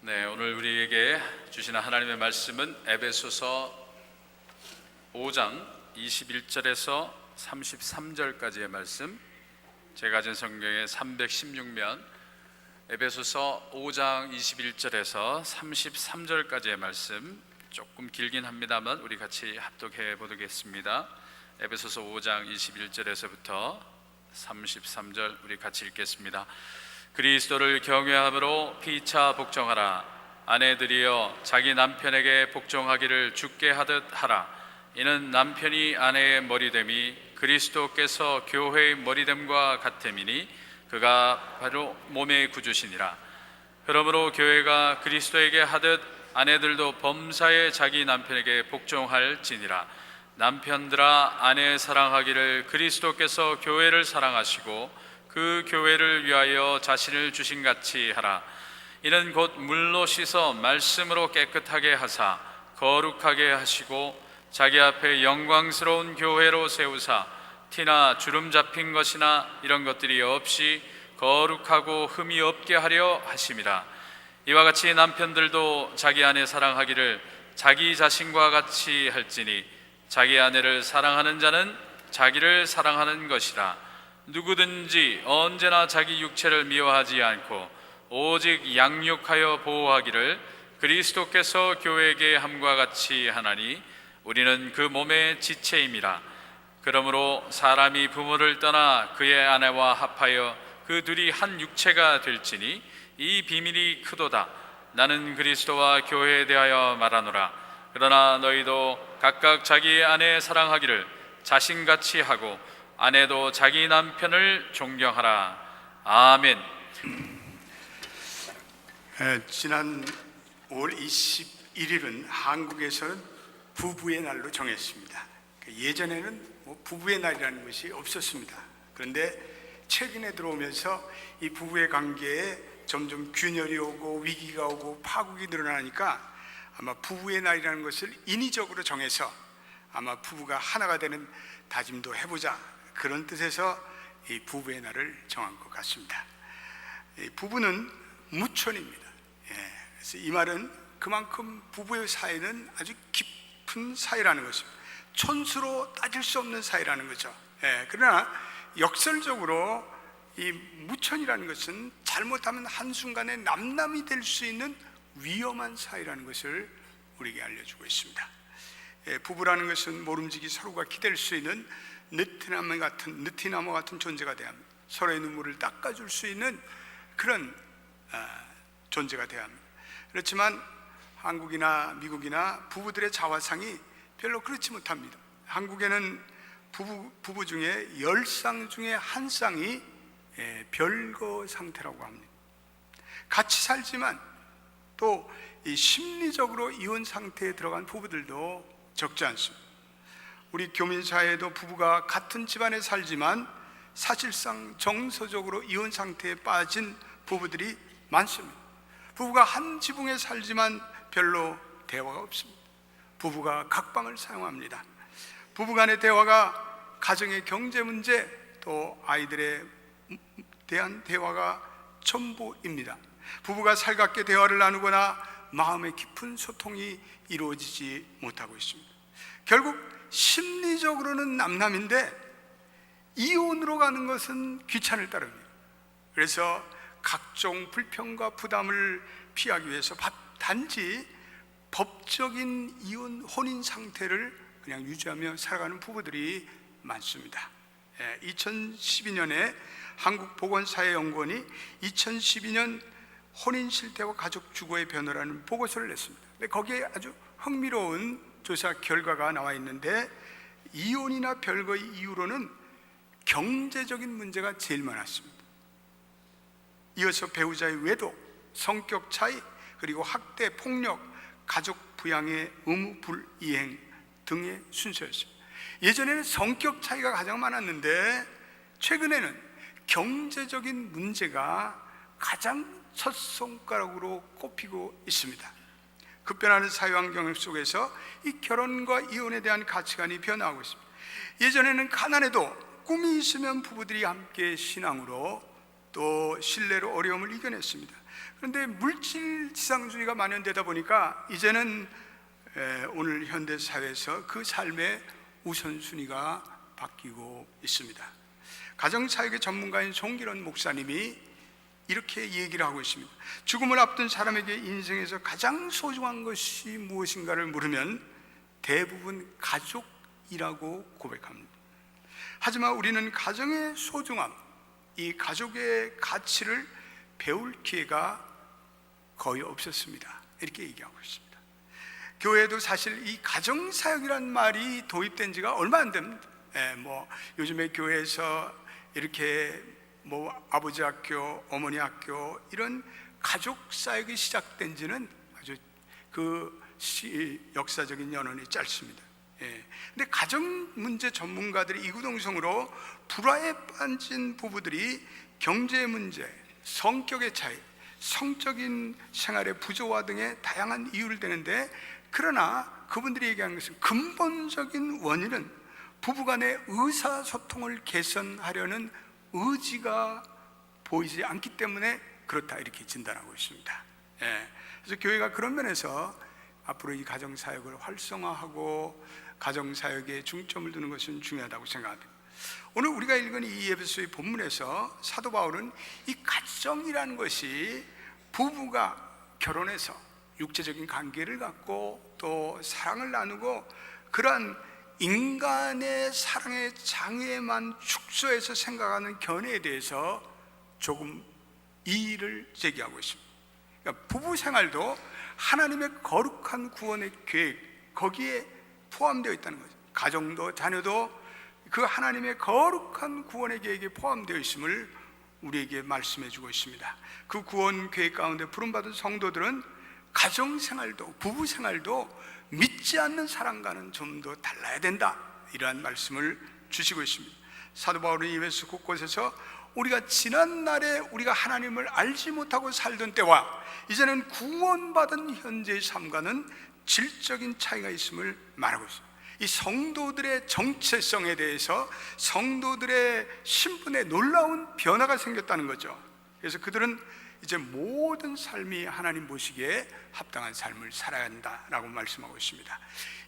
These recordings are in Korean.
네, 오늘 우리에게 주시는 하나님의 말씀은 에베소서 5장 21절에서 33절까지의 말씀, 제가 가진 성경의 316면 에베소서 5장 21절에서 33절까지의 말씀, 조금 길긴 합니다만 우리 같이 합독해 보겠습니다. 에베소서 5장 21절에서부터 33절 우리 같이 읽겠습니다. 그리스도를 경외함으로 피차 복종하라. 아내들이여 자기 남편에게 복종하기를 주께 하듯 하라. 이는 남편이 아내의 머리됨이 그리스도께서 교회의 머리됨과 같음이니 그가 바로 몸의 구주시니라. 그러므로 교회가 그리스도에게 하듯 아내들도 범사에 자기 남편에게 복종할지니라. 남편들아 아내 사랑하기를 그리스도께서 교회를 사랑하시고 그 교회를 위하여 자신을 주신같이 하라. 이는 곧 물로 씻어 말씀으로 깨끗하게 하사 거룩하게 하시고 자기 앞에 영광스러운 교회로 세우사 티나 주름 잡힌 것이나 이런 것들이 없이 거룩하고 흠이 없게 하려 하심이라. 이와 같이 남편들도 자기 아내 사랑하기를 자기 자신과 같이 할지니 자기 아내를 사랑하는 자는 자기를 사랑하는 것이라. 누구든지 언제나 자기 육체를 미워하지 않고 오직 양육하여 보호하기를 그리스도께서 교회에게 함과 같이 하나니 우리는 그 몸의 지체임이라. 그러므로 사람이 부모를 떠나 그의 아내와 합하여 그 둘이 한 육체가 될지니 이 비밀이 크도다. 나는 그리스도와 교회에 대하여 말하노라. 그러나 너희도 각각 자기 아내 사랑하기를 자신같이 하고 아내도 자기 남편을 존경하라. 아멘. 지난 5월 21일은 한국에서는 부부의 날로 정했습니다. 예전에는 부부의 날이라는 것이 없었습니다. 그런데 최근에 들어오면서 이 부부의 관계에 점점 균열이 오고 위기가 오고 파국이 늘어나니까 아마 부부의 날이라는 것을 인위적으로 정해서 아마 부부가 하나가 되는 다짐도 해보자, 그런 뜻에서 이 부부의 날을 정한 것 같습니다. 부부는 무천입니다. 그래서 이 말은 그만큼 부부의 사이는 아주 깊은 사이라는 것입니다. 촌수로 따질 수 없는 사이라는 거죠. 그러나 역설적으로 이 무천이라는 것은 잘못하면 한순간에 남남이 될 수 있는 위험한 사이라는 것을 우리에게 알려주고 있습니다. 부부라는 것은 모름지기 서로가 기댈 수 있는 느티나무 같은 존재가 돼야 합니다. 서로의 눈물을 닦아줄 수 있는 그런 존재가 돼야 합니다. 그렇지만 한국이나 미국이나 부부들의 자화상이 별로 그렇지 못합니다. 한국에는 부부 중에 10쌍 중에 한 쌍이 별거 상태라고 합니다. 같이 살지만 또 이 심리적으로 이혼 상태에 들어간 부부들도 적지 않습니다. 우리 교민사회에도 부부가 같은 집안에 살지만 사실상 정서적으로 이혼 상태에 빠진 부부들이 많습니다. 부부가 한 지붕에 살지만 별로 대화가 없습니다. 부부가 각방을 사용합니다. 부부간의 대화가 가정의 경제 문제, 또 아이들에 대한 대화가 전부입니다. 부부가 살갑게 대화를 나누거나 마음의 깊은 소통이 이루어지지 못하고 있습니다. 결국 심리적으로는 남남인데 이혼으로 가는 것은 귀찮을 따름입니다. 그래서 각종 불평과 부담을 피하기 위해서 단지 법적인 이혼, 혼인 상태를 그냥 유지하며 살아가는 부부들이 많습니다. 2012년에 한국보건사회연구원이 2012년 혼인 실태와 가족 주거의 변화라는 보고서를 냈습니다. 근데 거기에 아주 흥미로운 조사 결과가 나와 있는데 이혼이나 별거의 이유로는 경제적인 문제가 제일 많았습니다. 이어서 배우자의 외도, 성격 차이, 그리고 학대, 폭력, 가족 부양의 의무 불이행 등의 순서였습니다. 예전에는 성격 차이가 가장 많았는데 최근에는 경제적인 문제가 가장 첫 손가락으로 꼽히고 있습니다. 급변하는 사회환경 속에서 이 결혼과 이혼에 대한 가치관이 변화하고 있습니다. 예전에는 가난해도 꿈이 있으면 부부들이 함께 신앙으로 또 신뢰로 어려움을 이겨냈습니다. 그런데 물질 지상주의가 만연되다 보니까 이제는 오늘 현대 사회에서 그 삶의 우선순위가 바뀌고 있습니다. 가정사역의 전문가인 송기론 목사님이 이렇게 얘기를 하고 있습니다. 죽음을 앞둔 사람에게 인생에서 가장 소중한 것이 무엇인가를 물으면 대부분 가족이라고 고백합니다. 하지만 우리는 가정의 소중함, 이 가족의 가치를 배울 기회가 거의 없었습니다. 이렇게 얘기하고 있습니다. 교회도 사실 이 가정사역이라는 말이 도입된 지가 얼마 안 됩니다. 요즘에 교회에서 이렇게 아버지 학교, 어머니 학교 이런 가족 사역이 시작된 지는 아주 역사적인 연원이 짧습니다. 근데 가정 문제 전문가들이 이구동성으로 불화에 빠진 부부들이 경제 문제, 성격의 차이, 성적인 생활의 부조화 등의 다양한 이유를 대는데, 그러나 그분들이 얘기하는 것은 근본적인 원인은 부부간의 의사소통을 개선하려는 의지가 보이지 않기 때문에 그렇다, 이렇게 진단하고 있습니다. 그래서 교회가 그런 면에서 앞으로 이 가정사역을 활성화하고 가정사역에 중점을 두는 것은 중요하다고 생각합니다. 오늘 우리가 읽은 이 에베소의 본문에서 사도 바울은 이 가정이라는 것이 부부가 결혼해서 육체적인 관계를 갖고 또 사랑을 나누고 그러한 인간의 사랑의 장애만 축소해서 생각하는 견해에 대해서 조금 이의를 제기하고 있습니다. 그러니까 부부 생활도 하나님의 거룩한 구원의 계획, 거기에 포함되어 있다는 거죠. 가정도 자녀도 그 하나님의 거룩한 구원의 계획에 포함되어 있음을 우리에게 말씀해 주고 있습니다. 그 구원 계획 가운데 부름받은 성도들은 가정생활도 부부생활도 믿지 않는 사람과는 좀 더 달라야 된다, 이러한 말씀을 주시고 있습니다. 사도 바울은 에베소 곳곳에서 우리가 지난날에 우리가 하나님을 알지 못하고 살던 때와 이제는 구원받은 현재의 삶과는 질적인 차이가 있음을 말하고 있습니다. 이 성도들의 정체성에 대해서 성도들의 신분에 놀라운 변화가 생겼다는 거죠. 그래서 그들은 이제 모든 삶이 하나님 보시기에 합당한 삶을 살아야 한다라고 말씀하고 있습니다.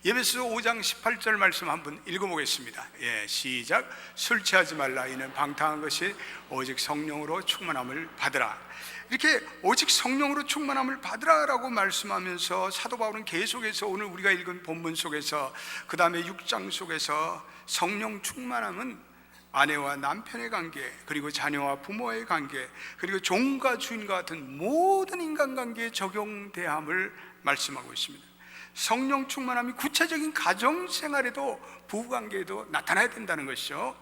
에베소 5장 18절 말씀 한번 읽어보겠습니다. 시작. 술 취하지 말라. 이는 방탕한 것이 오직 성령으로 충만함을 받으라. 이렇게 오직 성령으로 충만함을 받으라라고 말씀하면서 사도 바울은 계속해서 오늘 우리가 읽은 본문 속에서 그 다음에 6장 속에서 성령 충만함은 아내와 남편의 관계, 그리고 자녀와 부모의 관계, 그리고 종과 주인과 같은 모든 인간관계에 적용대함을 말씀하고 있습니다. 성령 충만함이 구체적인 가정생활에도 부부관계에도 나타나야 된다는 것이죠.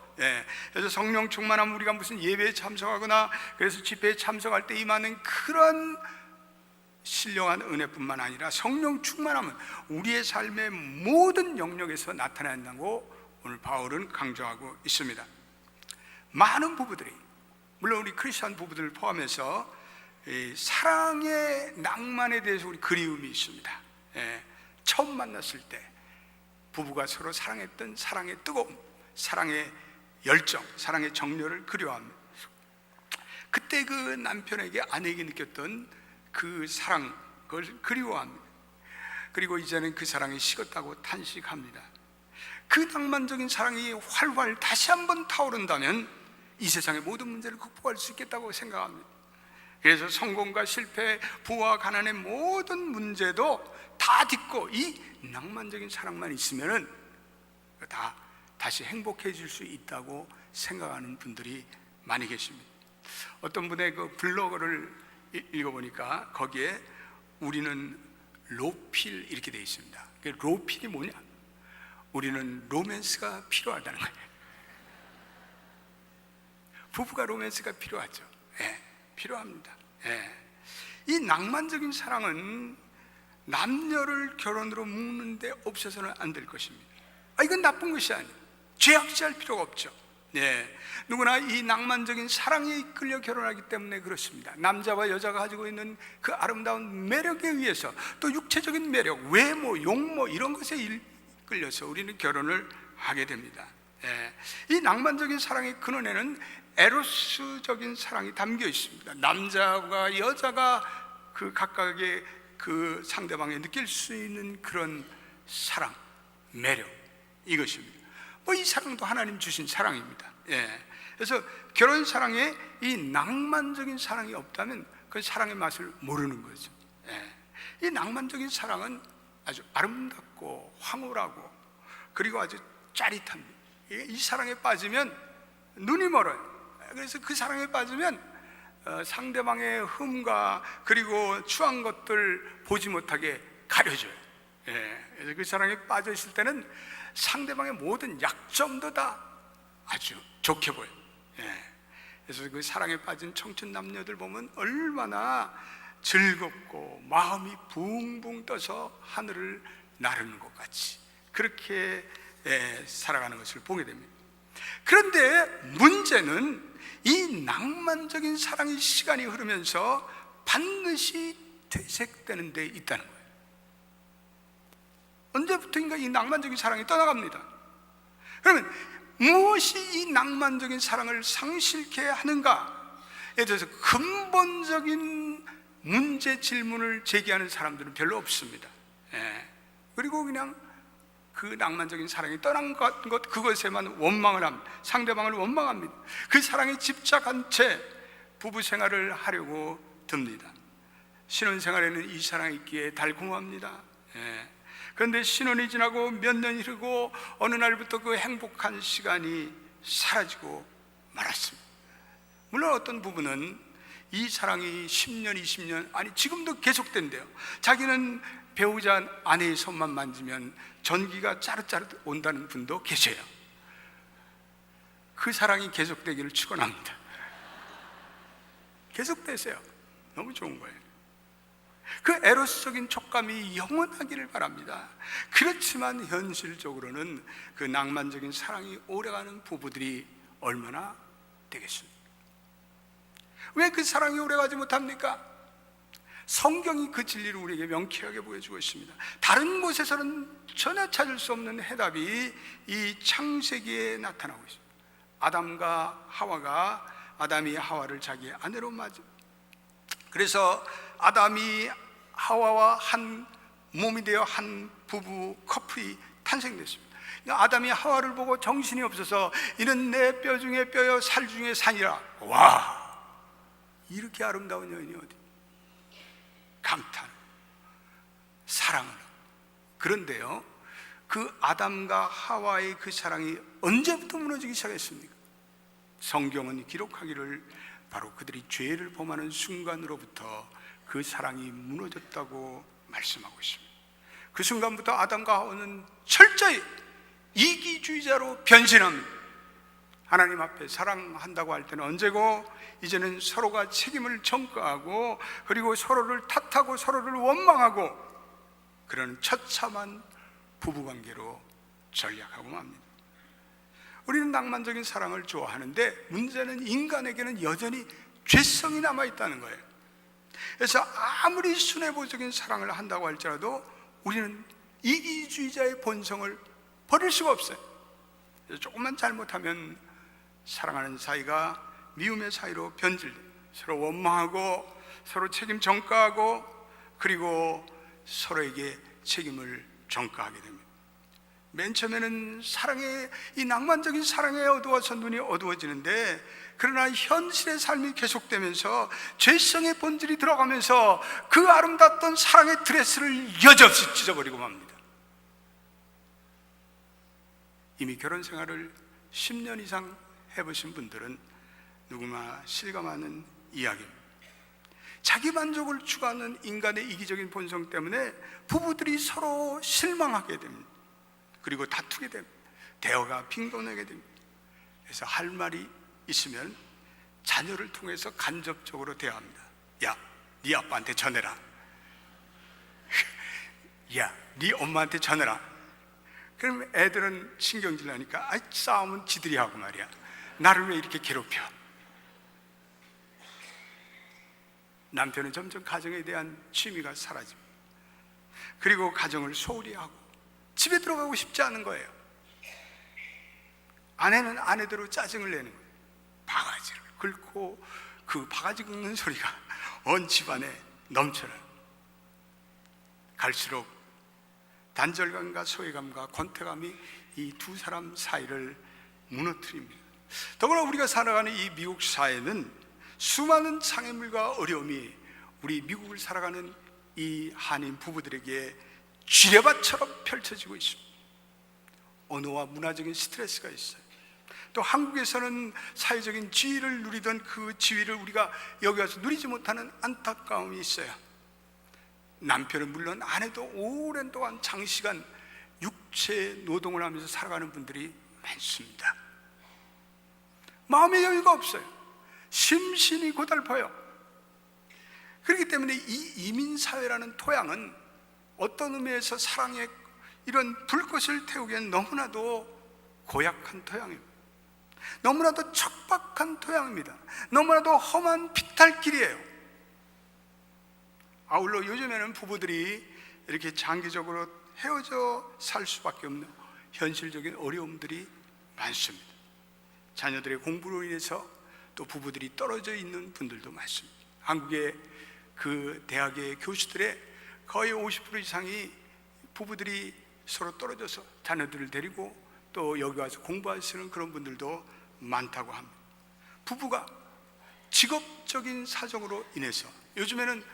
그래서 성령 충만함은 우리가 무슨 예배에 참석하거나 그래서 집회에 참석할 때 임하는 그런 신령한 은혜뿐만 아니라 성령 충만함은 우리의 삶의 모든 영역에서 나타나야 한다고 오늘 바울은 강조하고 있습니다. 많은 부부들이, 물론 우리 크리스찬 부부들을 포함해서 사랑의 낭만에 대해서 우리 그리움이 있습니다. 처음 만났을 때 부부가 서로 사랑했던 사랑의 뜨거움, 사랑의 열정, 사랑의 정열을 그리워합니다. 그때 그 남편에게 아내에게 느꼈던 그 사랑, 그걸 그리워합니다. 그리고 이제는 그 사랑이 식었다고 탄식합니다. 그 낭만적인 사랑이 활활 다시 한번 타오른다면 이 세상의 모든 문제를 극복할 수 있겠다고 생각합니다. 그래서 성공과 실패, 부와 가난의 모든 문제도 다 딛고 이 낭만적인 사랑만 있으면은 다시 행복해질 수 있다고 생각하는 분들이 많이 계십니다. 어떤 분의 그 블로그를 읽어보니까 거기에 우리는 로필 이렇게 되어 있습니다. 그 로필이 뭐냐? 우리는 로맨스가 필요하다는 거예요. 부부가 로맨스가 필요하죠. 필요합니다. 이 낭만적인 사랑은 남녀를 결혼으로 묶는데 없어서는 안 될 것입니다. 이건 나쁜 것이 아니에요. 죄악시할 필요가 없죠. 누구나 이 낭만적인 사랑에 이끌려 결혼하기 때문에 그렇습니다. 남자와 여자가 가지고 있는 그 아름다운 매력에 의해서 또 육체적인 매력, 외모, 용모 이런 것에 이끌려서 우리는 결혼을 하게 됩니다. 이 낭만적인 사랑의 근원에는 에로스적인 사랑이 담겨 있습니다. 남자와 여자가 그 각각의 그 상대방에 느낄 수 있는 그런 사랑, 매력, 이것입니다. 이 사랑도 하나님 주신 사랑입니다. 그래서 결혼 사랑에 이 낭만적인 사랑이 없다면 그 사랑의 맛을 모르는 거죠. 이 낭만적인 사랑은 아주 아름답고 황홀하고 그리고 아주 짜릿합니다. 이 사랑에 빠지면 눈이 멀어요. 그래서 그 사랑에 빠지면 상대방의 흠과 그리고 추한 것들 보지 못하게 가려줘요. 그래서 그 사랑에 빠져 있을 때는 상대방의 모든 약점도 다 아주 좋게 보여요. 그래서 그 사랑에 빠진 청춘 남녀들 보면 얼마나 즐겁고 마음이 붕붕 떠서 하늘을 나르는 것 같이 그렇게 살아가는 것을 보게 됩니다. 그런데 문제는 이 낭만적인 사랑의 시간이 흐르면서 반드시 퇴색되는 데 있다는 거예요. 언제부터인가 이 낭만적인 사랑이 떠나갑니다. 그러면 무엇이 이 낭만적인 사랑을 상실케 하는가에 대해서 근본적인 문제 질문을 제기하는 사람들은 별로 없습니다. 그리고 그냥 그 낭만적인 사랑이 떠난 것 그것에만 원망을 합니다. 상대방을 원망합니다. 그 사랑에 집착한 채 부부 생활을 하려고 듭니다. 신혼생활에는 이 사랑이 있기에 달콤합니다. 그런데 신혼이 지나고 몇 년이 흐르고 어느 날부터 그 행복한 시간이 사라지고 말았습니다. 물론 어떤 부부는 이 사랑이 10년, 20년 아니 지금도 계속된대요. 자기는 배우자 아내의 손만 만지면 전기가 짜르짜르 온다는 분도 계셔요. 그 사랑이 계속되기를 축원합니다. 계속되세요. 너무 좋은 거예요. 그 에로스적인 촉감이 영원하기를 바랍니다. 그렇지만 현실적으로는 그 낭만적인 사랑이 오래가는 부부들이 얼마나 되겠습니까? 왜 그 사랑이 오래가지 못합니까? 성경이 그 진리를 우리에게 명쾌하게 보여주고 있습니다. 다른 곳에서는 전혀 찾을 수 없는 해답이 이 창세기에 나타나고 있습니다. 아담과 하와가 아담이 하와를 자기 아내로 맞아. 그래서 아담이 하와와 한 몸이 되어 한 부부 커플이 탄생됐습니다. 아담이 하와를 보고 정신이 없어서 이는 내 뼈 중에 뼈여 살 중에 산이라. 와, 이렇게 아름다운 여인이 어디? 감탄, 사랑을. 그런데요, 그 아담과 하와의 그 사랑이 언제부터 무너지기 시작했습니까? 성경은 기록하기를 바로 그들이 죄를 범하는 순간으로부터 그 사랑이 무너졌다고 말씀하고 있습니다. 그 순간부터 아담과 하와는 철저히 이기주의자로 변신합니다. 하나님 앞에 사랑한다고 할 때는 언제고 이제는 서로가 책임을 전가하고 그리고 서로를 탓하고 서로를 원망하고 그런 처참한 부부관계로 전락하고 맙니다. 우리는 낭만적인 사랑을 좋아하는데 문제는 인간에게는 여전히 죄성이 남아있다는 거예요. 그래서 아무리 순애보적인 사랑을 한다고 할지라도 우리는 이기주의자의 본성을 버릴 수가 없어요. 그래서 조금만 잘못하면 사랑하는 사이가 미움의 사이로 변질돼요. 서로 원망하고 서로 책임 전가하고 그리고 서로에게 책임을 전가하게 됩니다. 맨 처음에는 사랑의 이 낭만적인 사랑에 어두워서 눈이 어두워지는데 그러나 현실의 삶이 계속되면서 죄성의 본질이 들어가면서 그 아름답던 사랑의 드레스를 여지없이 찢어버리고 맙니다. 이미 결혼 생활을 10년 이상 해보신 분들은 누구나 실감하는 이야기입니다. 자기 만족을 추구하는 인간의 이기적인 본성 때문에 부부들이 서로 실망하게 됩니다. 그리고 다투게 됩니다. 대화가 빙동나게 됩니다. 그래서 할 말이 있으면 자녀를 통해서 간접적으로 대화합니다. 야, 네 아빠한테 전해라. 야, 네 엄마한테 전해라. 그러면 애들은 신경질 나니까 싸움은 지들이 하고 말이야. 나를 왜 이렇게 괴롭혀? 남편은 점점 가정에 대한 취미가 사라집니다. 그리고 가정을 소홀히 하고 집에 들어가고 싶지 않은 거예요. 아내는 아내대로 짜증을 내는 거예요. 바가지를 긁고 그 바가지 긁는 소리가 온 집안에 넘쳐나요. 갈수록 단절감과 소외감과 권태감이 이 두 사람 사이를 무너뜨립니다. 더구나 우리가 살아가는 이 미국 사회는 수많은 장애물과 어려움이 우리 미국을 살아가는 이 한인 부부들에게 지뢰밭처럼 펼쳐지고 있습니다. 언어와 문화적인 스트레스가 있어요. 또 한국에서는 사회적인 지위를 누리던 그 지위를 우리가 여기 와서 누리지 못하는 안타까움이 있어요. 남편은 물론 아내도 오랜 동안 장시간 육체 노동을 하면서 살아가는 분들이 많습니다. 마음의 여유가 없어요. 심신이 고달퍼요. 그렇기 때문에 이 이민사회라는 토양은 어떤 의미에서 사랑의 이런 불꽃을 태우기엔 너무나도 고약한 토양입니다. 너무나도 척박한 토양입니다. 너무나도 험한 비탈길이에요. 아울러 요즘에는 부부들이 이렇게 장기적으로 헤어져 살 수밖에 없는 현실적인 어려움들이 많습니다. 자녀들의 공부로 인해서 또 부부들이 떨어져 있는 분들도 많습니다. 한국의 그 대학의 교수들의 거의 50% 이상이 부부들이 서로 떨어져서 자녀들을 데리고 또 여기 와서 공부하시는 그런 분들도 많다고 합니다. 부부가 직업적인 사정으로 인해서 요즘에는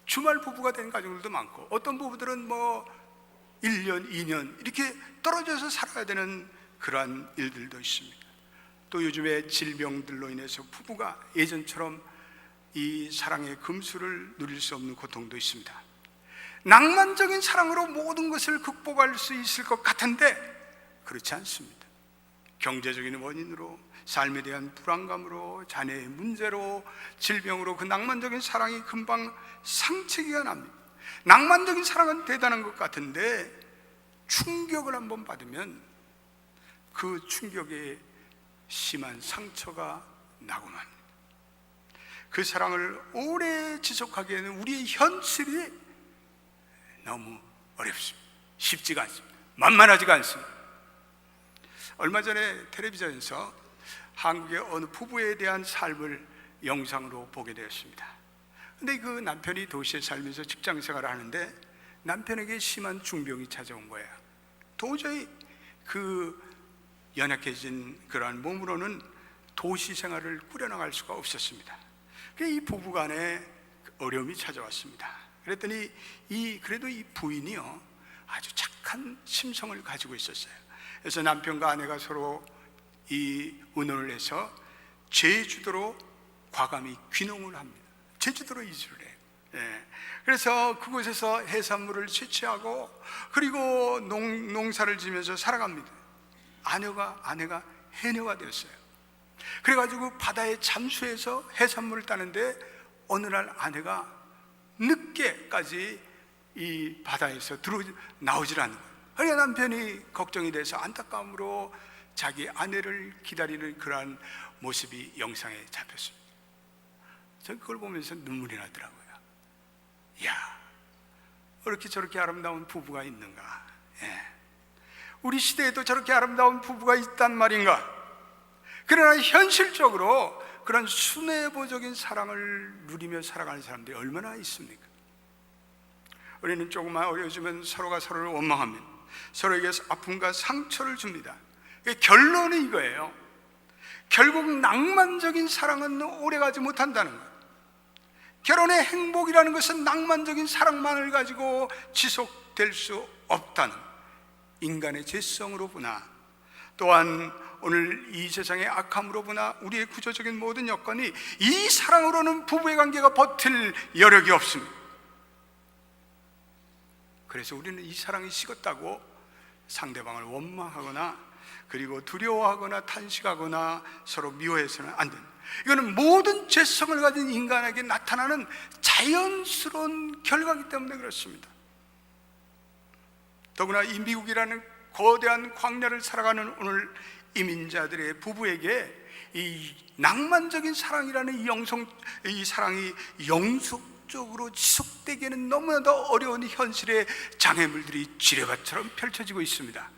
주말 부부가 된 가정들도 많고, 어떤 부부들은 1년, 2년 이렇게 떨어져서 살아야 되는 그러한 일들도 있습니다. 또 요즘에 질병들로 인해서 부부가 예전처럼 이 사랑의 금수를 누릴 수 없는 고통도 있습니다. 낭만적인 사랑으로 모든 것을 극복할 수 있을 것 같은데 그렇지 않습니다. 경제적인 원인으로, 삶에 대한 불안감으로, 자녀의 문제로, 질병으로 그 낭만적인 사랑이 금방 상처기가 납니다. 낭만적인 사랑은 대단한 것 같은데 충격을 한번 받으면 그 충격에 심한 상처가 나고 맙니다. 그 사랑을 오래 지속하기에는 우리의 현실이 너무 어렵습니다. 쉽지가 않습니다. 만만하지가 않습니다. 얼마 전에 텔레비전에서 한국의 어느 부부에 대한 삶을 영상으로 보게 되었습니다. 근데 그 남편이 도시에 살면서 직장 생활을 하는데 남편에게 심한 중병이 찾아온 거예요. 도저히 그 연약해진 그러한 몸으로는 도시 생활을 꾸려나갈 수가 없었습니다. 이 부부 간에 어려움이 찾아왔습니다. 그랬더니 그래도 이 부인이요, 아주 착한 심성을 가지고 있었어요. 그래서 남편과 아내가 서로 의논을 해서 제주도로 과감히 귀농을 합니다. 제주도로 이주를 해요. 그래서 그곳에서 해산물을 채취하고 그리고 농사를 지면서 살아갑니다. 아내가 해녀가 되었어요. 그래가지고 바다에 잠수해서 해산물을 따는데 어느 날 아내가 늦게까지 이 바다에서 나오질 않는 거예요. 그러니까 남편이 걱정이 돼서 안타까움으로 자기 아내를 기다리는 그러한 모습이 영상에 잡혔습니다. 저는 그걸 보면서 눈물이 나더라고요. 이야, 이렇게 저렇게 아름다운 부부가 있는가. 우리 시대에도 저렇게 아름다운 부부가 있단 말인가. 그러나 현실적으로 그런 순애보적인 사랑을 누리며 살아가는 사람들이 얼마나 있습니까? 우리는 조금만 어려워지면 서로가 서로를 원망합니다. 서로에게 아픔과 상처를 줍니다. 결론은 이거예요. 결국 낭만적인 사랑은 오래가지 못한다는 거예요. 결혼의 행복이라는 것은 낭만적인 사랑만을 가지고 지속될 수 없다는 인간의 죄성으로 보나, 또한 오늘 이 세상의 악함으로 보나 우리의 구조적인 모든 여건이 이 사랑으로는 부부의 관계가 버틸 여력이 없습니다. 그래서 우리는 이 사랑이 식었다고 상대방을 원망하거나 그리고 두려워하거나 탄식하거나 서로 미워해서는 안 된다. 이거는 모든 죄성을 가진 인간에게 나타나는 자연스러운 결과이기 때문에 그렇습니다. 더구나 이 미국이라는 거대한 광야를 살아가는 오늘 이민자들의 부부에게 이 낭만적인 사랑이라는 이 사랑이 영속적으로 지속되기에는 너무나도 어려운 현실의 장애물들이 지뢰밭처럼 펼쳐지고 있습니다.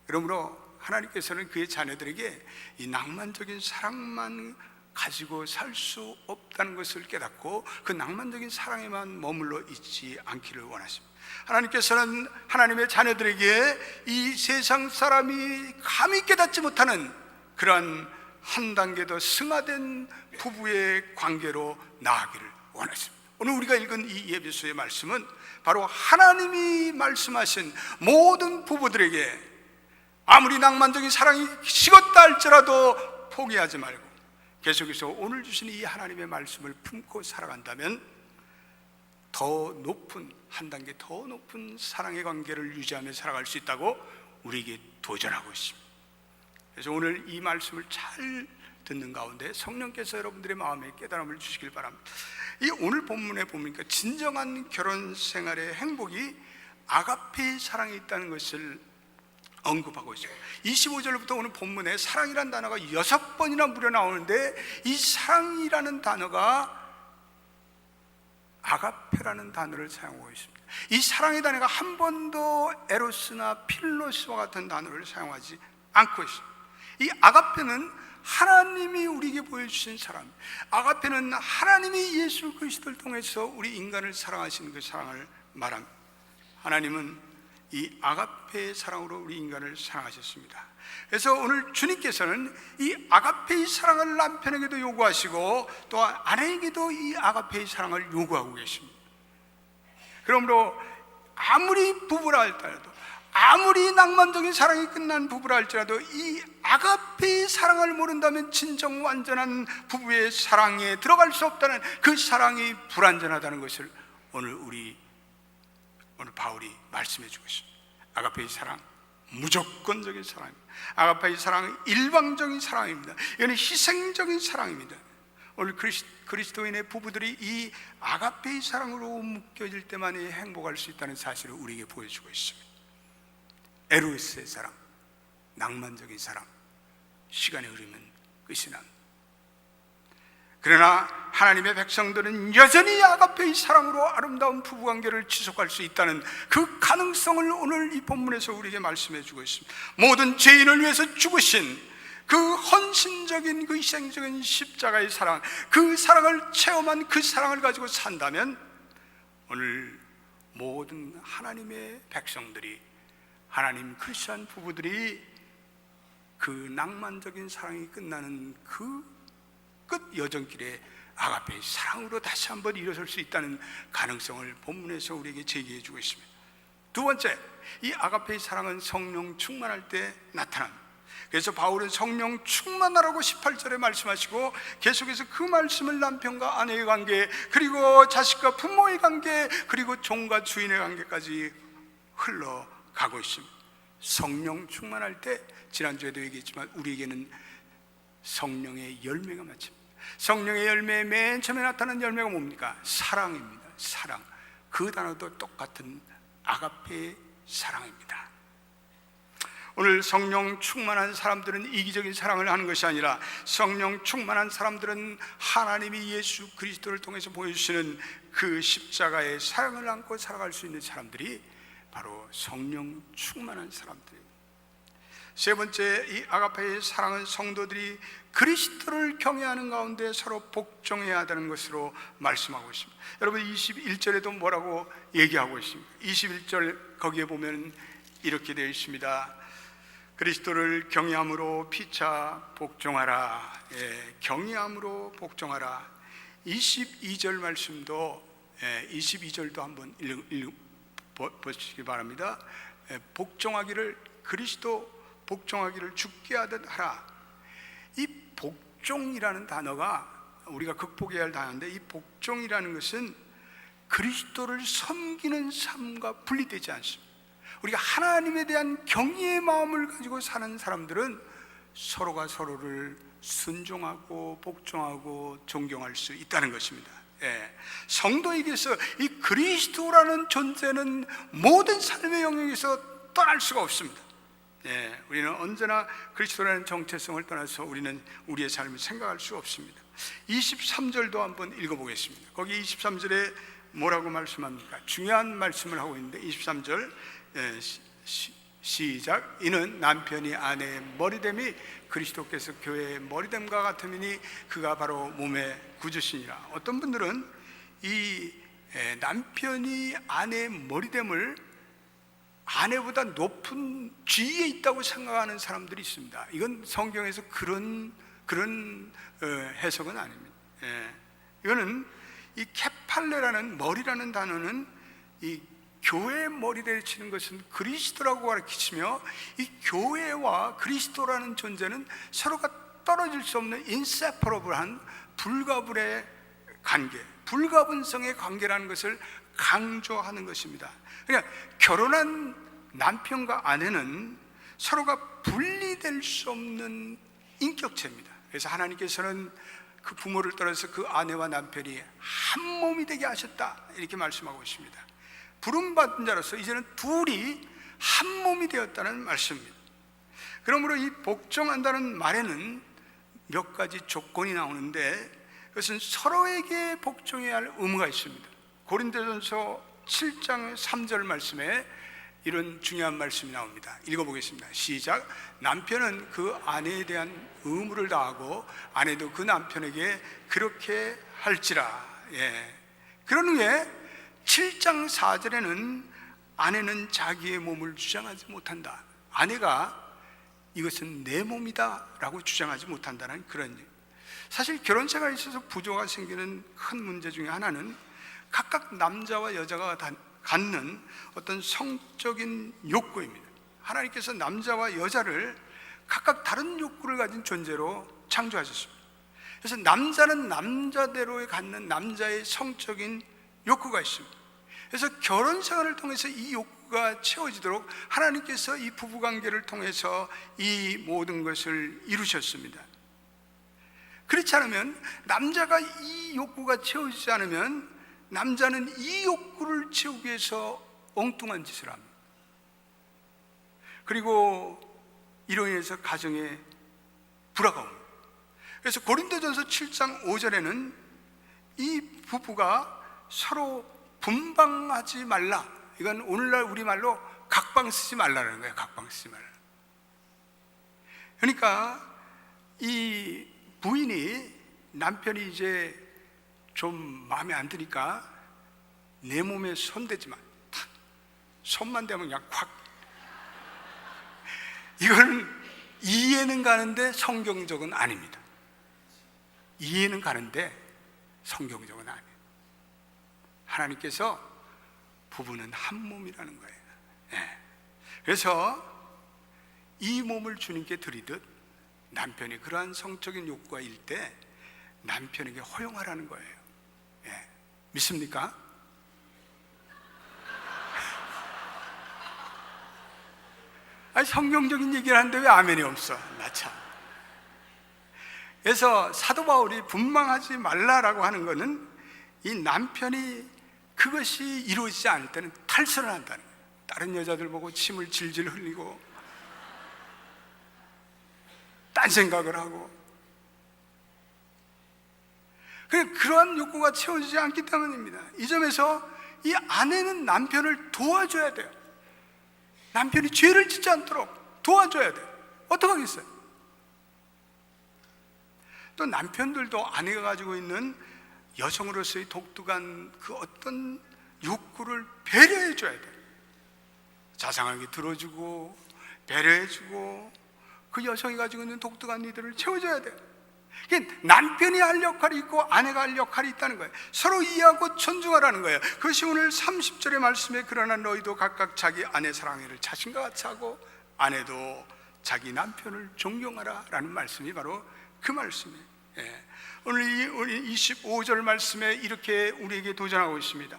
그러므로 하나님께서는 그의 자녀들에게 이 낭만적인 사랑만 가지고 살 수 없다는 것을 깨닫고 그 낭만적인 사랑에만 머물러 있지 않기를 원하십니다. 하나님께서는 하나님의 자녀들에게 이 세상 사람이 감히 깨닫지 못하는 그러한 한 단계 더 승화된 부부의 관계로 나아가기를 원하십니다. 오늘 우리가 읽은 이 에베소의 말씀은 바로 하나님이 말씀하신 모든 부부들에게 아무리 낭만적인 사랑이 식었다 할지라도 포기하지 말고 계속해서 오늘 주신 이 하나님의 말씀을 품고 살아간다면 더 높은, 한 단계 더 높은 사랑의 관계를 유지하며 살아갈 수 있다고 우리에게 도전하고 있습니다. 그래서 오늘 이 말씀을 잘 듣는 가운데 성령께서 여러분들의 마음에 깨달음을 주시길 바랍니다. 이 오늘 본문에 보니까 진정한 결혼 생활의 행복이 아가페의 사랑에 있다는 것을 언급하고 있어요. 25절부터 오늘 본문에 사랑이라는 단어가 6번이나 무려 나오는데 이 사랑이라는 단어가 아가페라는 단어를 사용하고 있습니다. 이 사랑의 단어가 한 번도 에로스나 필로스와 같은 단어를 사용하지 않고 있습니다. 이 아가페는 하나님이 우리에게 보여주신 사랑, 아가페는 하나님이 예수 그리스도를 통해서 우리 인간을 사랑하시는 그 사랑을 말합니다. 하나님은 이 아가페의 사랑으로 우리 인간을 사랑하셨습니다. 그래서 오늘 주님께서는 이 아가페의 사랑을 남편에게도 요구하시고 또 아내에게도 이 아가페의 사랑을 요구하고 계십니다. 그러므로 아무리 부부라 할지라도, 아무리 낭만적인 사랑이 끝난 부부라 할지라도 이 아가페의 사랑을 모른다면 진정 완전한 부부의 사랑에 들어갈 수 없다는, 그 사랑이 불완전하다는 것을 오늘 바울이 말씀해 주고 있습니다. 아가페의 사랑, 무조건적인 사랑입니다. 아가페의 사랑은 일방적인 사랑입니다. 이거는 희생적인 사랑입니다. 오늘 그리스도인의 부부들이 이 아가페의 사랑으로 묶여질 때만이 행복할 수 있다는 사실을 우리에게 보여주고 있습니다. 에로스의 사랑, 낭만적인 사랑, 시간이 흐르면 끝이 납니다. 그러나 하나님의 백성들은 여전히 아가페의 사랑으로 아름다운 부부관계를 지속할 수 있다는 그 가능성을 오늘 이 본문에서 우리에게 말씀해 주고 있습니다. 모든 죄인을 위해서 죽으신 그 헌신적인, 그 희생적인 십자가의 사랑, 그 사랑을 체험한 그 사랑을 가지고 산다면 오늘 모든 하나님의 백성들이, 하나님 크리스찬 부부들이 그 낭만적인 사랑이 끝나는 그 끝 여정길에 아가페의 사랑으로 다시 한번 일어설 수 있다는 가능성을 본문에서 우리에게 제기해 주고 있습니다. 두 번째, 이 아가페의 사랑은 성령 충만할 때 나타납니다. 그래서 바울은 성령 충만하라고 18절에 말씀하시고 계속해서 그 말씀을 남편과 아내의 관계, 그리고 자식과 부모의 관계, 그리고 종과 주인의 관계까지 흘러가고 있습니다. 성령 충만할 때, 지난주에도 얘기했지만 우리에게는 성령의 열매가 맞습니다. 성령의 열매의 맨 처음에 나타나는 열매가 뭡니까? 사랑입니다. 사랑. 그 단어도 똑같은 아가페의 사랑입니다. 오늘 성령 충만한 사람들은 이기적인 사랑을 하는 것이 아니라 성령 충만한 사람들은 하나님이 예수 그리스도를 통해서 보여주시는 그 십자가의 사랑을 안고 살아갈 수 있는 사람들이 바로 성령 충만한 사람들입니다. 세 번째, 이 아가페의 사랑은 성도들이 그리스도를 경외하는 가운데 서로 복종해야 한다는 것으로 말씀하고 있습니다. 여러분 21절에도 뭐라고 얘기하고 있습니다. 21절 거기에 보면 이렇게 되어 있습니다. 그리스도를 경외함으로 피차 복종하라. 경외함으로 복종하라. 22절 말씀도 22절도 한번 보시기 바랍니다. 복종하기를, 그리스도 복종하기를 죽게 하듯 하라. 이 복종이라는 단어가 우리가 극복해야 할 단어인데, 이 복종이라는 것은 그리스도를 섬기는 삶과 분리되지 않습니다. 우리가 하나님에 대한 경외의 마음을 가지고 사는 사람들은 서로가 서로를 순종하고 복종하고 존경할 수 있다는 것입니다. 성도에게서 이 그리스도라는 존재는 모든 삶의 영역에서 떠날 수가 없습니다. 우리는 언제나 그리스도라는 정체성을 떠나서 우리는 우리의 삶을 생각할 수 없습니다. 23절도 한번 읽어보겠습니다. 거기 23절에 뭐라고 말씀합니까? 중요한 말씀을 하고 있는데 23절 시작. 이는 남편이 아내의 머리됨이 그리스도께서 교회의 머리됨과 같음이니 그가 바로 몸의 구주시니라. 어떤 분들은 이 남편이 아내의 머리됨을 아내보다 높은 지위에 있다고 생각하는 사람들이 있습니다. 이건 성경에서 그런 해석은 아닙니다. 이거는 이 케팔레라는 머리라는 단어는 이 교회의 머리를 치는 것은 그리스도라고 가르치며, 이 교회와 그리스도라는 존재는 서로가 떨어질 수 없는 인세퍼러블한 불가분의 관계, 불가분성의 관계라는 것을 강조하는 것입니다. 그러니까 결혼한 남편과 아내는 서로가 분리될 수 없는 인격체입니다. 그래서 하나님께서는 그 부모를 따라서 그 아내와 남편이 한 몸이 되게 하셨다, 이렇게 말씀하고 있습니다. 부름받은 자로서 이제는 둘이 한 몸이 되었다는 말씀입니다. 그러므로 이 복종한다는 말에는 몇 가지 조건이 나오는데, 그것은 서로에게 복종해야 할 의무가 있습니다. 고린도전서 7장 3절 말씀에 이런 중요한 말씀이 나옵니다. 읽어보겠습니다. 시작. 남편은 그 아내에 대한 의무를 다하고 아내도 그 남편에게 그렇게 할지라. 그런 후에 7장 4절에는 아내는 자기의 몸을 주장하지 못한다. 아내가 이것은 내 몸이다 라고 주장하지 못한다는 그런 일. 사실 결혼 생활에 있어서 부조가 생기는 큰 문제 중에 하나는 각각 남자와 여자가 갖는 어떤 성적인 욕구입니다. 하나님께서 남자와 여자를 각각 다른 욕구를 가진 존재로 창조하셨습니다. 그래서 남자는 남자대로 갖는 남자의 성적인 욕구가 있습니다. 그래서 결혼 생활을 통해서 이 욕구가 채워지도록 하나님께서 이 부부관계를 통해서 이 모든 것을 이루셨습니다. 그렇지 않으면, 남자가 이 욕구가 채워지지 않으면 남자는 이 욕구를 채우기 위해서 엉뚱한 짓을 합니다. 그리고 이로 인해서 가정에 불화가 옵니다. 그래서 고린도전서 7장 5절에는 이 부부가 서로 분방하지 말라, 이건 오늘날 우리말로 각방 쓰지 말라는 거예요. 각방 쓰지 말라. 그러니까 이 부인이 남편이 이제 좀 마음에 안 드니까 내 몸에 손대지 마, 탁 손만 대면 그냥 콱. 이거는 이해는 가는데 성경적은 아닙니다. 이해는 가는데 성경적은 아니에요. 하나님께서 부부는 한 몸이라는 거예요. 그래서 이 몸을 주님께 드리듯 남편이 그러한 성적인 욕구가 일 때 남편에게 허용하라는 거예요. 믿습니까? 아니, 성경적인 얘기를 하는데 왜 아멘이 없어? 나 참. 그래서 사도 바울이 분방하지 말라라고 하는 것은 이 남편이 그것이 이루어지지 않을 때는 탈선을 한다는 거예요. 다른 여자들 보고 침을 질질 흘리고 딴 생각을 하고, 그러한 욕구가 채워지지 않기 때문입니다. 이 점에서 이 아내는 남편을 도와줘야 돼요. 남편이 죄를 짓지 않도록 도와줘야 돼요. 어떻게 하겠어요? 또 남편들도 아내가 가지고 있는 여성으로서의 독특한 그 어떤 욕구를 배려해 줘야 돼요. 자상하게 들어주고 배려해주고 그 여성이 가지고 있는 독특한 이들을 채워줘야 돼요. 남편이 할 역할이 있고 아내가 할 역할이 있다는 거예요. 서로 이해하고 존중하라는 거예요. 그것이 오늘 30절의 말씀에 그러나 너희도 각각 자기 아내 사랑해를 자신과 같이 하고 아내도 자기 남편을 존경하라 라는 말씀이 바로 그 말씀이에요. 오늘 우리 25절 말씀에 이렇게 우리에게 도전하고 있습니다.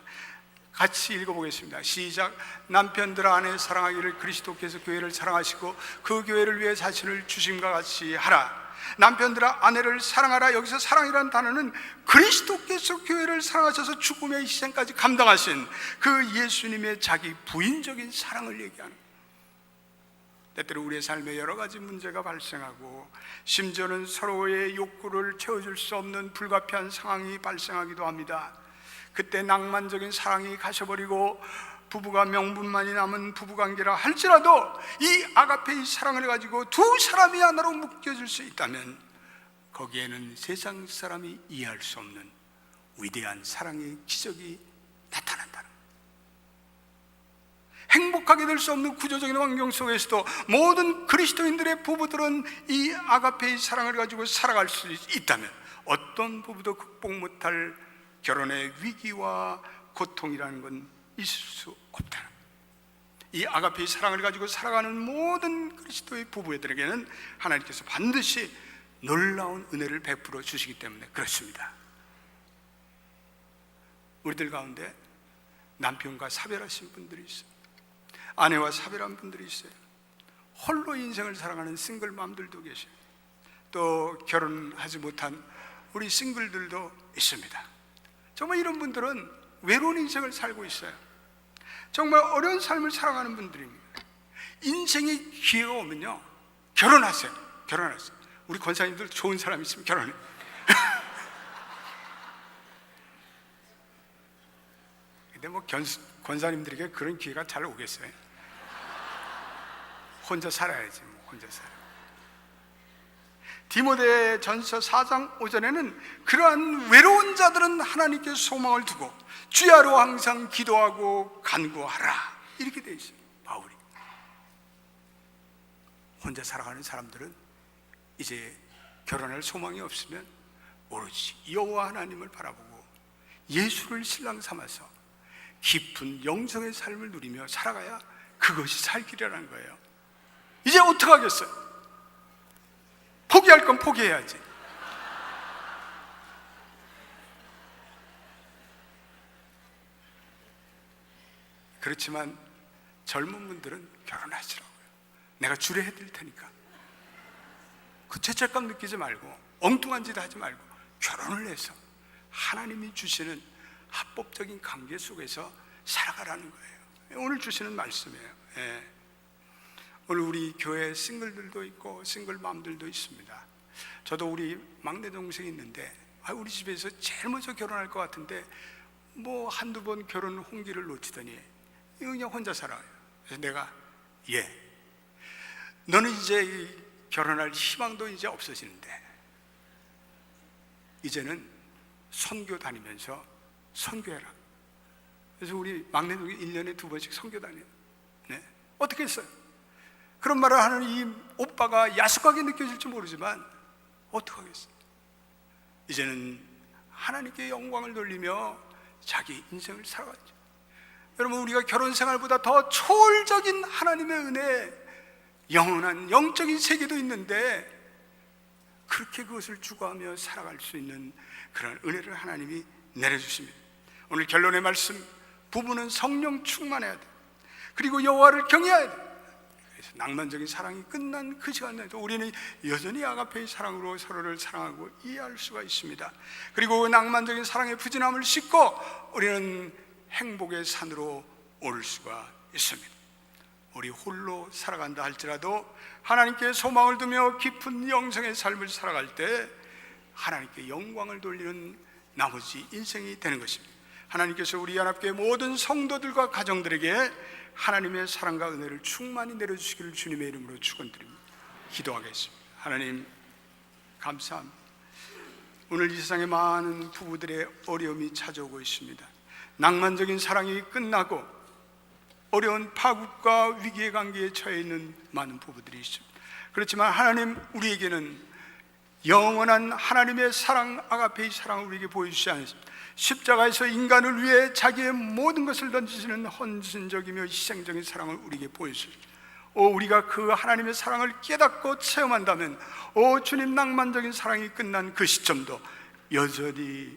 같이 읽어보겠습니다. 시작. 남편들아 아내 사랑하기를 그리스도께서 교회를 사랑하시고 그 교회를 위해 자신을 주심과 같이 하라. 남편들아 아내를 사랑하라. 여기서 사랑이라는 단어는 그리스도께서 교회를 사랑하셔서 죽음의 희생까지 감당하신 그 예수님의 자기 부인적인 사랑을 얘기하는 거예요. 때때로 우리의 삶에 여러 가지 문제가 발생하고 심지어는 서로의 욕구를 채워줄 수 없는 불가피한 상황이 발생하기도 합니다. 그때 낭만적인 사랑이 가셔버리고 부부가 명분만이 남은 부부관계라 할지라도 이 아가페의 사랑을 가지고 두 사람이 하나로 묶여질 수 있다면 거기에는 세상 사람이 이해할 수 없는 위대한 사랑의 기적이 나타난다는 거예요. 행복하게 될 수 없는 구조적인 환경 속에서도 모든 그리스도인들의 부부들은 이 아가페의 사랑을 가지고 살아갈 수 있다면 어떤 부부도 극복 못할 결혼의 위기와 고통이라는 건 있을 수 없다는 거예요. 이 아가페의 사랑을 가지고 살아가는 모든 그리스도의 부부들에게는 하나님께서 반드시 놀라운 은혜를 베풀어 주시기 때문에 그렇습니다. 우리들 가운데 남편과 사별하신 분들이 있어요. 아내와 사별한 분들이 있어요. 홀로 인생을 살아가는 싱글맘들도 계셔요. 또 결혼하지 못한 우리 싱글들도 있습니다. 정말 이런 분들은 외로운 인생을 살고 있어요. 정말 어려운 삶을 살아가는 분들입니다. 인생의 기회가 오면요, 결혼하세요. 결혼하세요. 우리 권사님들 좋은 사람 있으면 결혼해. 근데 뭐 권사님들에게 그런 기회가 잘 오겠어요? 혼자 살아야지, 뭐 혼자 살아. 디모데전서 4장 5절에는 그러한 외로운 자들은 하나님께 소망을 두고 주야로 항상 기도하고 간구하라, 이렇게 돼 있어요. 바울이. 혼자 살아가는 사람들은 이제 결혼할 소망이 없으면 오로지 여호와 하나님을 바라보고 예수를 신랑 삼아서 깊은 영성의 삶을 누리며 살아가야 그것이 살 길이라는 거예요. 이제 어떻게 하겠어요? 포기할 건 포기해야지. 그렇지만 젊은 분들은 결혼하시라고요. 내가 주례해드릴 테니까. 그 죄책감 느끼지 말고 엉뚱한 짓 하지 말고 결혼을 해서 하나님이 주시는 합법적인 관계 속에서 살아가라는 거예요. 오늘 주시는 말씀이에요. 예. 오늘 우리 교회 싱글들도 있고 싱글맘들도 있습니다. 저도 우리 막내 동생이 있는데 우리 집에서 제일 먼저 결혼할 것 같은데 뭐 한두 번 결혼 홍기를 놓치더니 그냥 혼자 살아요. 그래서 내가 너는 이제 결혼할 희망도 이제 없어지는데 이제는 선교 다니면서 선교해라. 그래서 우리 막내 동생이 1년에 2번씩 선교 다녀요. 네. 어떻게 했어요? 그런 말을 하는 이 오빠가 야속하게 느껴질지 모르지만 어떡하겠어요? 이제는 하나님께 영광을 돌리며 자기 인생을 살아갔죠. 여러분, 우리가 결혼 생활보다 더 초월적인 하나님의 은혜, 영원한 영적인 세계도 있는데 그렇게 그것을 추구하며 살아갈 수 있는 그런 은혜를 하나님이 내려주십니다. 오늘 결론의 말씀, 부부는 성령 충만해야 돼. 그리고 여호와를 경외해야 돼. 낭만적인 사랑이 끝난 그 시간에도 우리는 여전히 아가페의 사랑으로 서로를 사랑하고 이해할 수가 있습니다. 그리고 그 낭만적인 사랑의 부진함을 싣고 우리는 행복의 산으로 오를 수가 있습니다. 우리 홀로 살아간다 할지라도 하나님께 소망을 두며 깊은 영성의 삶을 살아갈 때 하나님께 영광을 돌리는 나머지 인생이 되는 것입니다. 하나님께서 우리 연합교회 모든 성도들과 가정들에게 하나님의 사랑과 은혜를 충만히 내려주시기를 주님의 이름으로 축원드립니다. 기도하겠습니다. 하나님, 감사합니다. 오늘 이 세상에 많은 부부들의 어려움이 찾아오고 있습니다. 낭만적인 사랑이 끝나고 어려운 파국과 위기의 관계에 처해 있는 많은 부부들이 있습니다. 그렇지만 하나님, 우리에게는 영원한 하나님의 사랑, 아가페의 사랑을 우리에게 보여주시지 않습니다. 십자가에서 인간을 위해 자기의 모든 것을 던지시는 헌신적이며 희생적인 사랑을 우리에게 보여주십니다. 우리가 그 하나님의 사랑을 깨닫고 체험한다면 주님, 낭만적인 사랑이 끝난 그 시점도 여전히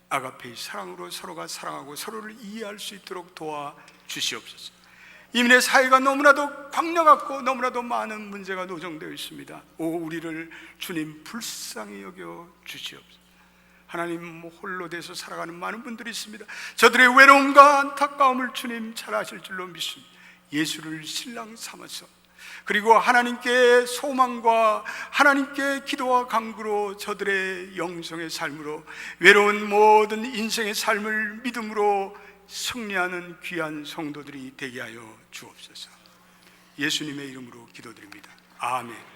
아가페의 사랑으로 서로가 사랑하고 서로를 이해할 수 있도록 도와주시옵소서. 이민의 사회가 너무나도 광려같고 너무나도 많은 문제가 노정되어 있습니다. 우리를 주님 불쌍히 여겨 주시옵소서. 하나님, 홀로 돼서 살아가는 많은 분들이 있습니다. 저들의 외로움과 안타까움을 주님 잘 아실 줄로 믿습니다. 예수를 신랑 삼아서, 그리고 하나님께 소망과 하나님께 기도와 간구로 저들의 영성의 삶으로 외로운 모든 인생의 삶을 믿음으로 승리하는 귀한 성도들이 되게 하여 주옵소서. 예수님의 이름으로 기도드립니다. 아멘.